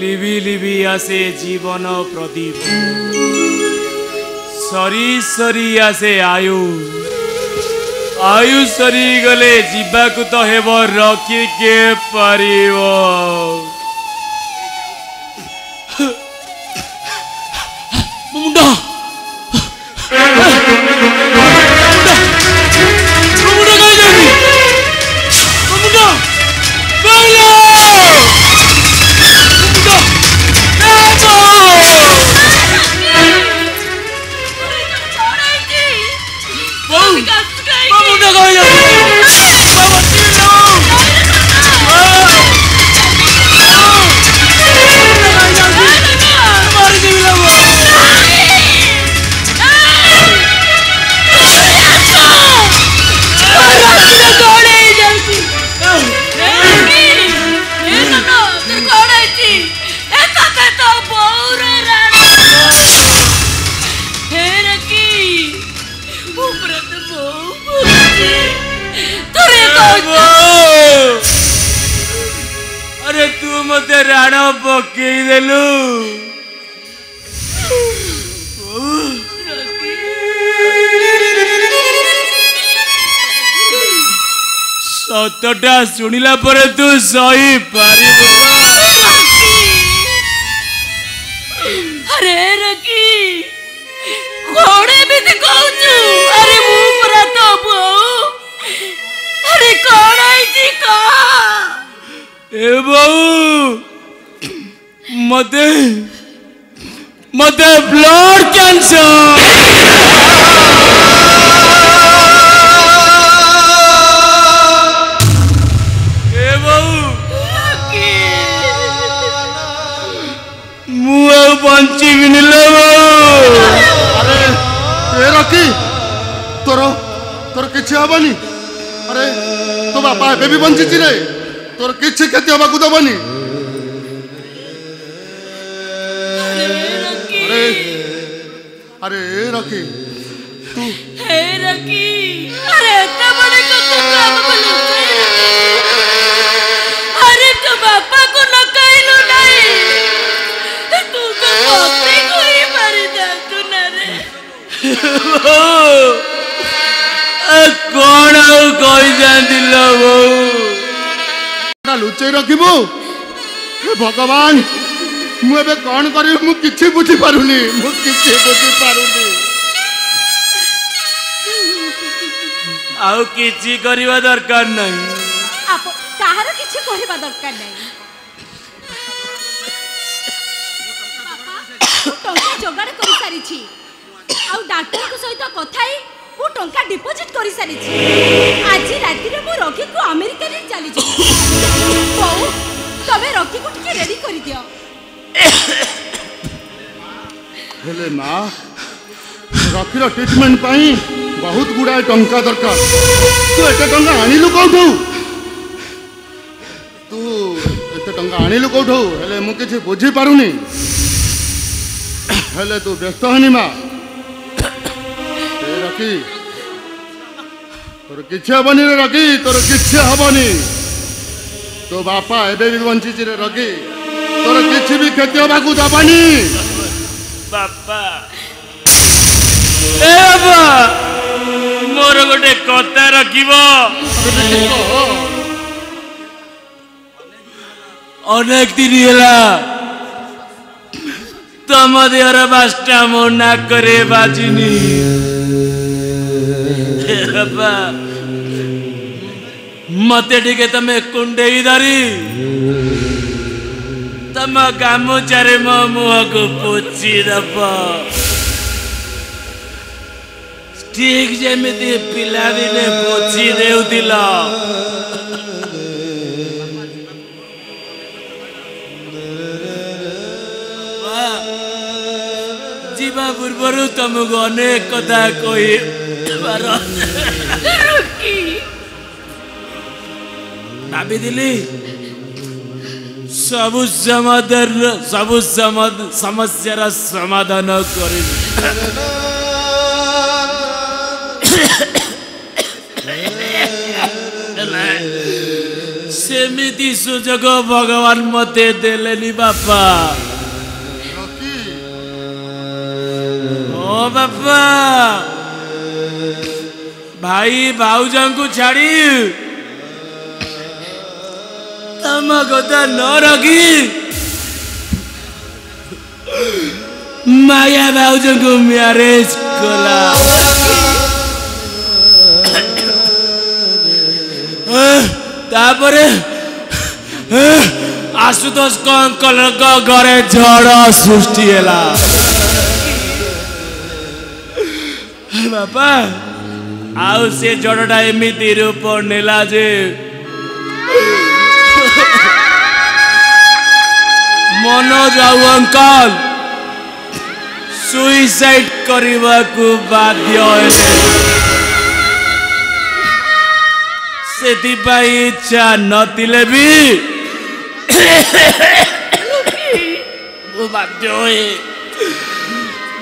लिबि लिबि आसे जीवन प्रदीप सरी सरी आसे आयु आयु सरी गले जीवाकु तो हेबो रखी के परिवो मुंडा अरे तू मते राण पकई देलु सतटा सुनिला परे तू सही पारिबु अरे रकी कोड़े भी कहूचु अरे मु पूरा तो बहु अरे कौन आई थी का ए बहु मते मते ब्लड कैंसर ए बहु मुआ बंची बिनले अरे ए रकी तोर तोर किछि हबनी अरे तो बापा एबे भी बंची रे तोर किछि क्षति हबाकू दबनी अरे अरे रकी तू हे रकी अरे इतना बड़े कथा काम बोलू अरे तो बापा को न कहलू नहीं तू तो बापे को ही मारी जा तू न रे कौन कही जादिल बो लुचई रखिबू हे भगवान मु एबे कौन करी मु किछि बुझी पारुनी मु किछि बुझी पारुनी आउ किछि करिवा दरकार नहीं आप काहर किछि कहबा दरकार नहीं टंका जोगाड़ करि सारी छी आउ डॉक्टर को सहित कथाई वो टंका डिपॉजिट करि सारी छी आज राति रे मु रखी को अमेरिका रे चली छी बहु तबे रखी को टिके रेडी करि दियो हेले मां रखीर ट्रीटमेंट पाई बहुत गुडा टंका दरकार तू एते टंका आनिलु कोठू तू एते टंका आनिलु कोठू हेले मु किछि बुझी पारुनी हेले तू व्यस्त हनी मां ए रखी तोर किछि हबनी रे रखी तोर किछि हबनी तो बापा एबे भी बंची रे रखी तोर किछि भी क्षति हबाकू दबानी बापा ए बाबा मोर गोटे कथा रखिबो अनेक दिन होला तम देहर बास्टा मो नाकरे बाजिनी बाबा मते टिके तमे कुंडेई धरी तम गामुचारे मो मुह को पोची दब ठीक जेमिति पिला दिने पोची देउतिल जीवा पूर्वरु तुमको अनेक कथा कही भाभी दिली सबु समस्यार समाधान कर सेमिति सुजोग भगवान मते देलेनी बापा। रॉकी ओ बापा भाई भाउजों को छाड़ी तम कथा न रखी माया भाउजों को मैरिज कला। तापरे आशुतोष को अंकल घरे झड़ सृष्टि है बापा। आउ से झड़टा एमती रूप नेला जे मनोज आउ अंकल सुइसाइड करने को बाध्य से इच्छा नथिले भी बाध्य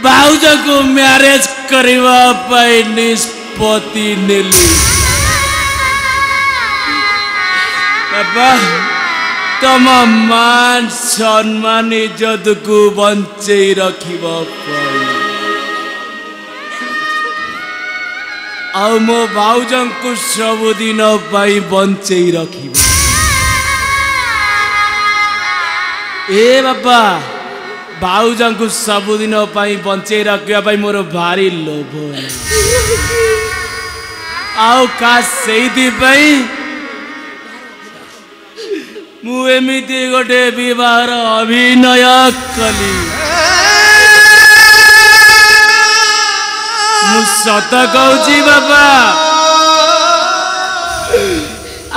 भाउज को मैरिज करने निष्पत्ति नेली। बाबा तम मान सम्मान इज्जत को बंचे रखिबा आउ मो भाउजं को सबुदिन पाई बंचे रखिबा। ए बाबा भाउजं को सबुदिन पाई बंचे रखिबा पाई मोर भारी लोभ आउ का सेइदी पाई मु एमिति गोटे विवाहर अभिनय कली। मु सत कहूची बाबा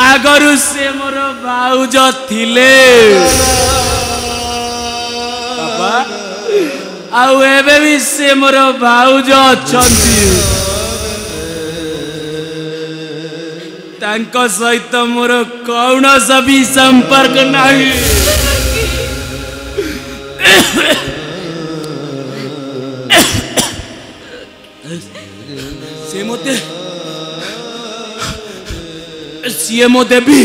आगरु से मोर भाउज थिले बाबा आउ एबे भी से मोर भाउज अछंती। तांको सहित मोर कौन भी संपर्क नहीं। सीएमओ देवी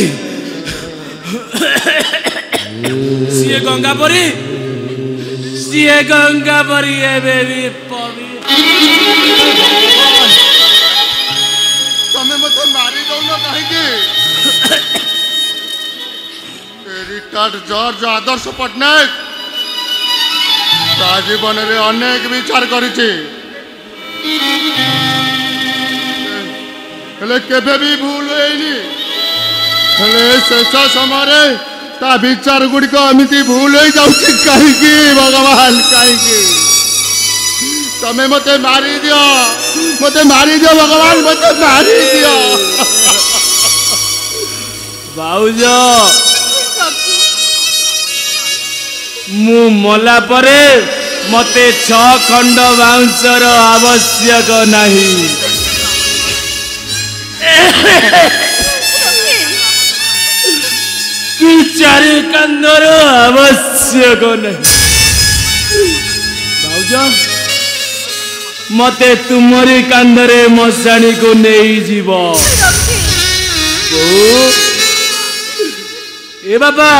सीए गंगापरी बेबी तमे मते मारी दौन कहीं रिटायर्ड जॉर्ज आदर्श पट्टनायक जीवन में अनेक विचार करिछि केबे भी भूल होइनी शेष समय ता विचार गुड़िक एमती भूल हो जाउछि कहीं भगवान कहीं तमे मते मारी दियो भगवान मते मारी दियो। भाउज मु मला परे मते 6 खंड बाउंसर आवश्यक नहीं। कि 4 कंदर आवश्यक नहीं। भाउज मते तुमरी कांधरे मशाणी को नहीं जीव। ए बाबा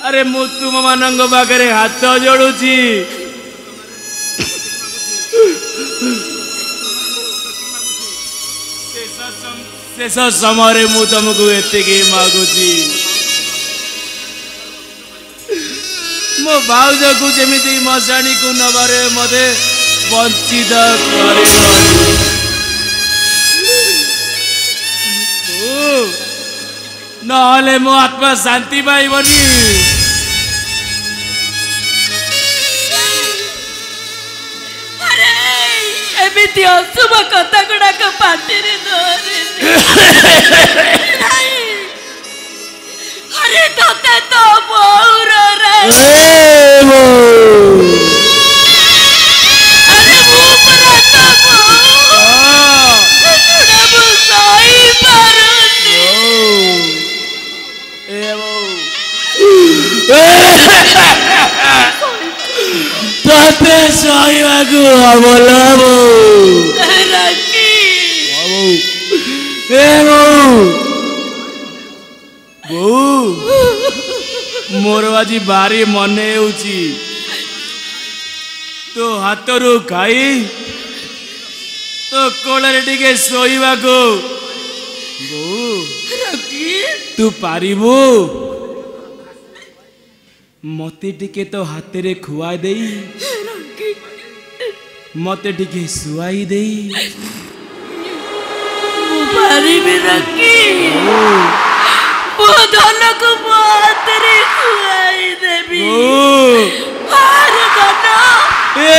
अरे मु तुम मानंग पाखे हाथ जोड़ुची शेष समय मु तुमको एतिकी मागुची मो भाउज को जमीती मशाणी को नबारे मते वंचित कर नहले मो आत्मा शांति पाइबनी। एमिति अशुभ कथा गुड़ाक पार्टी अरे तोते तो बहुर रे अरे मु परा तो बहु सही पारुनी तते सहवाकू हमला मोर आज भारी मन होची तो हाथरू खाई तो कोଳରେ ଟିକେ ଶୋଇବାକୁ तू पारिबू मते टिके तो हाथे खुआ दे मते टिके सुआई दे पारिबी रखी धन को हाथे खुआई देबी हार धन ए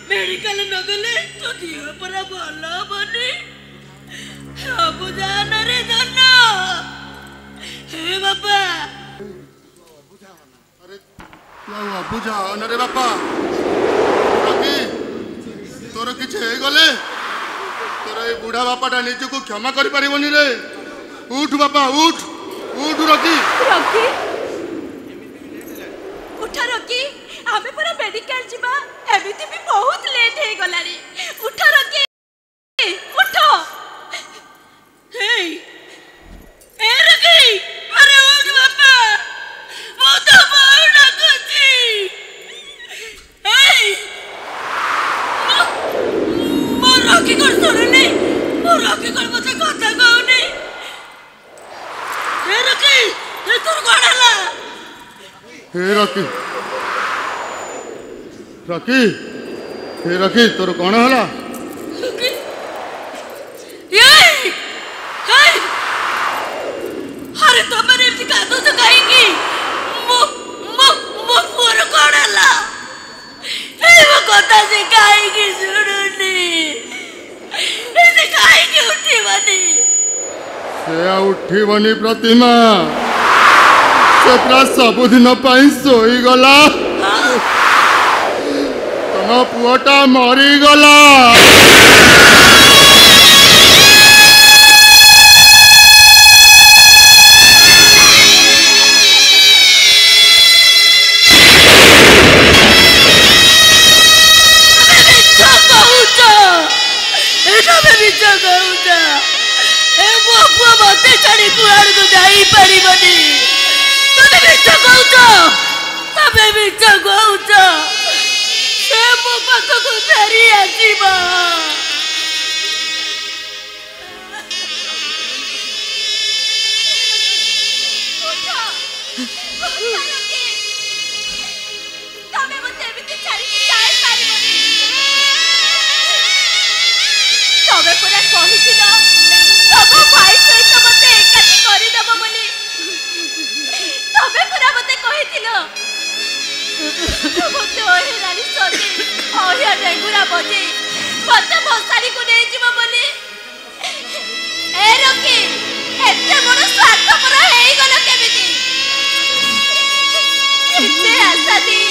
मेडिकल नगले तो दिह परा भल बनी सब जान रे धन हे बापा अरे बुझा रे बापा तोर किछ हे गले तोर ए बुढ़ा बापाटा निज को क्षमा कर परिबनी रे उठ बापा उठ उठ रकी रकी उठा रकी हमें पूरा मेडिकल जीवा एमिति भी बहुत लेट हे गलानी उठ रकी उठ हे ए रकी अरे उठ बापा वो तो बहुत डकची हे मो रकी कर सुननी मो रकी कर मते कथा कहनी हे रकी हे तोर कोन हला हे रकी रकी हे रकी तोर कौन हला अरे तुमने दिखा दो तो कहेंगी मो मो मो पूरा कौन हला वो कोता से कहेंगी सुननी ऐसे कहेंगी उठी बनी से उठी बनी प्रतिमा से पूरा सबुदिन पाई सोई गला तम पुआटा मरी गला ତମେ ପୁରା କହିଥିଲ ତମ ଭାଇ ସହିତ ମତେ ଏକାଠି କରିଦବ ବୋଲି ମୋତେ ଅହିରାଣୀ ସଜେଇ ଅହିଆ ଡେଙ୍ଗୁରା ବଜେଇ ମୋତେ ଭସାଣିକୁ ନେଇଯିବ ବୋଲି ଏ ରକି ଏତେ ବଡ଼ ସ୍ୱାର୍ଥପର ହେଇଗଲ କେମିତି? ଏତେ ଆଶା ଦେଇ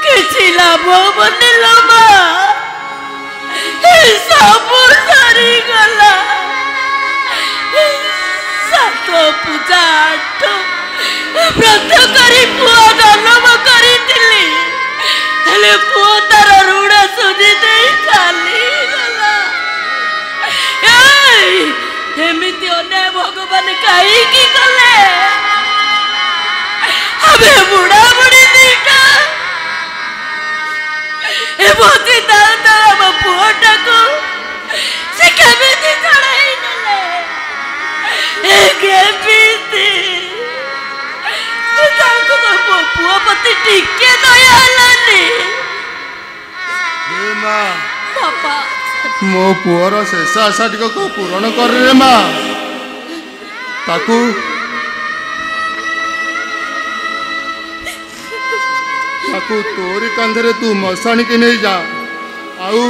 କିଛି ଲାଭ ହବନି ଲୋ ମା, ସବୁ ସରିଗଲା। 7 ପୂଜା 8 ବ୍ରତ କରି ପୁଅ ଜନ୍ମ କରିଥିଲି, ହେଲେ ପୁଅ ତାର ଋଣ ସୁଝି ଦେଇ ଚାଲିଗଲା। ଏମିତି ଅନ୍ୟାୟ ଭଗବାନ କାହିଁକି କଲେ? ଆମେ ବୁଢା ବୁଢୀ ଦିଟା ଭୋଜି ଦାଉ ଆମ ପୁଅଟାକୁ ସେ କେମିତି ଛଡ଼ାଇ ନେଲେ? କେମିତି ତାଙ୍କୁ ମୋ ପୁଅ ପ୍ରତି ଟିକେ ଦୟା ହେଲାନି? ବାପା, ମୋ ପୁଅର ଶେଷ ଆଶା ଟିକକୁ ପୂରଣ କରିରେ ମା। ତାକୁ ତୋରି କାନ୍ଧରେ ତୁ ମଶାଣିକି ନେଇ ଯା, ଆଉ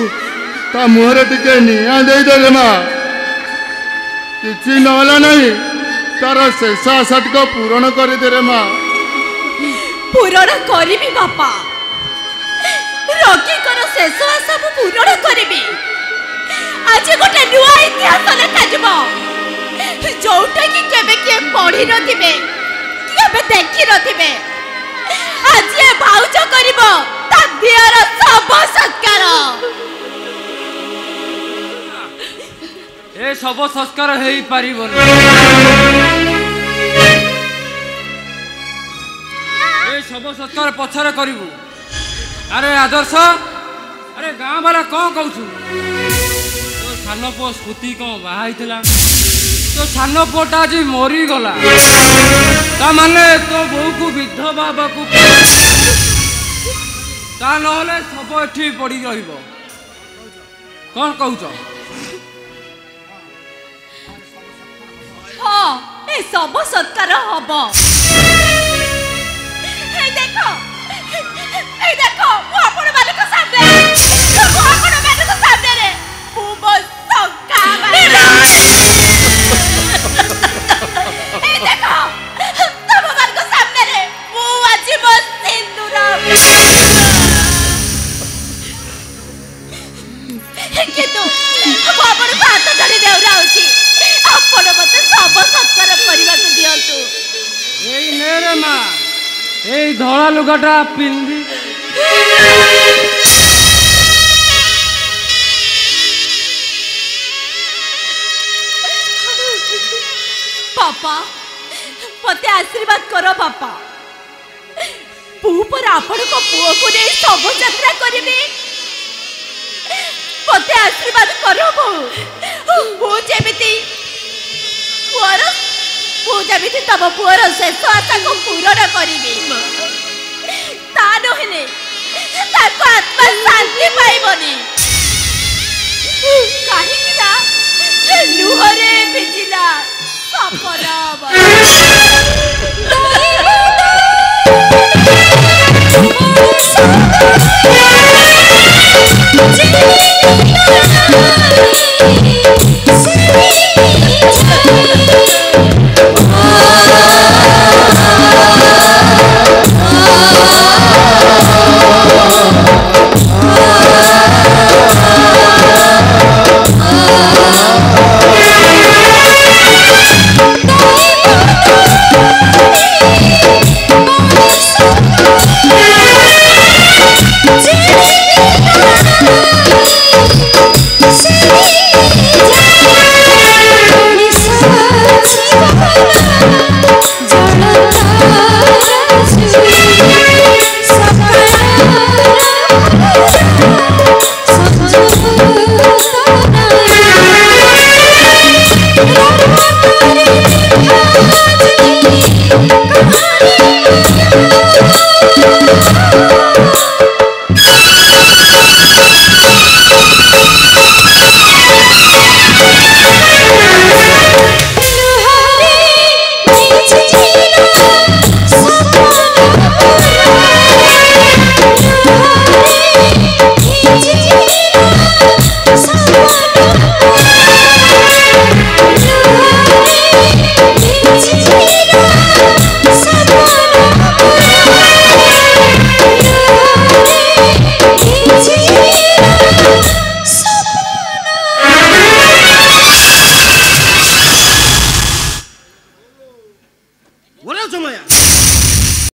ତା ମୁହଁରେ ଟିକେ ନିଆଁ ଦେଇଦେଲେ ମା। କିଛି ନହେଲା ନାହିଁ, ତାର ଶେଷ ଆଶା ଟିକ ପୂରଣ କରିଦେରେ ମା। ପୂରଣ କରିବି ବାପା, ରକିଙ୍କର ଶେଷ ଆଶା ମୁଁ ପୂରଣ କରିବି। ଆଜି ଗୋଟେ ନୂଆ ଇତିହାସ ଲେଖାଯିବ, ଯୋଉଟା କି କେବେ କିଏ ପଢି ନଥିବେ, କେବେ ଦେଖି ନଥିବେ। ଆଜି ଏ ଭାଉଜ କରିବ ତା ଦିଅର ଶବ ସଂସ୍କାର। ଏ ଶବ ସଂସ୍କାର ହେଇପାରିବନି। ଏ ଶବ ସଂସ୍କାର ପଛରେ କରିବୁ। ଆରେ ଆଦର୍ଶ, ଆରେ ଗାଁ ବାଲା କ'ଣ କହୁଛୁ? ତୋ ସାନ ପୁଅ ସ୍ମୃତି କ'ଣ ବାହା ହେଇଥିଲା? ତୋ ସାନ ପୁଅଟା ଆଜି ମରିଗଲା, ତାମାନେ ତୋ ବୋଉକୁ ବିଧବା ହେବାକୁ, ତା ନହେଲେ ଶବ ଏଠି ପଡ଼ି ରହିବ। କ'ଣ କହୁଛ? ହଁ, ଏ ଶବ ସତ୍କାର ହବ। ଏଇ ଦେଖ ମୁଁ ଆପଣମାନଙ୍କ ସାମ୍ନାରେ ମୁଁ ମୋ ଶଙ୍କା କିନ୍ତୁ ମୁଁ ଆପଣଙ୍କୁ ହାତ ଧରି ଦେଉରାଉଛି, ଆପଣ ମତେ ଶବ ସତ୍କାର କରିବାକୁ ଦିଅନ୍ତୁ। ଏଇ ନେ ମା, ଏଇ ଧଳା ଲୁଗାଟା ପିନ୍ଧି। ବାପା, ମତେ ଆଶୀର୍ବାଦ କର ବାପା। ମୁଁ ପରେ ଆପଣଙ୍କ ପୁଅକୁ ନେଇ ଶବ ଯାତ୍ରା କରିବି। ମତେ ଆଶୀର୍ବାଦ କର ମୁଁ ଯେମିତି ତମ ପୁଅର ଶେଷ ଆଶାକୁ ପୂରଣ କରିବି। ତା ନହେଲେ ତାଙ୍କ ଆତ୍ମା ଶାନ୍ତି ପାଇବନି। କାହିଁକି ନା ଲୁହରେ ଭିଜିଲା ସପନ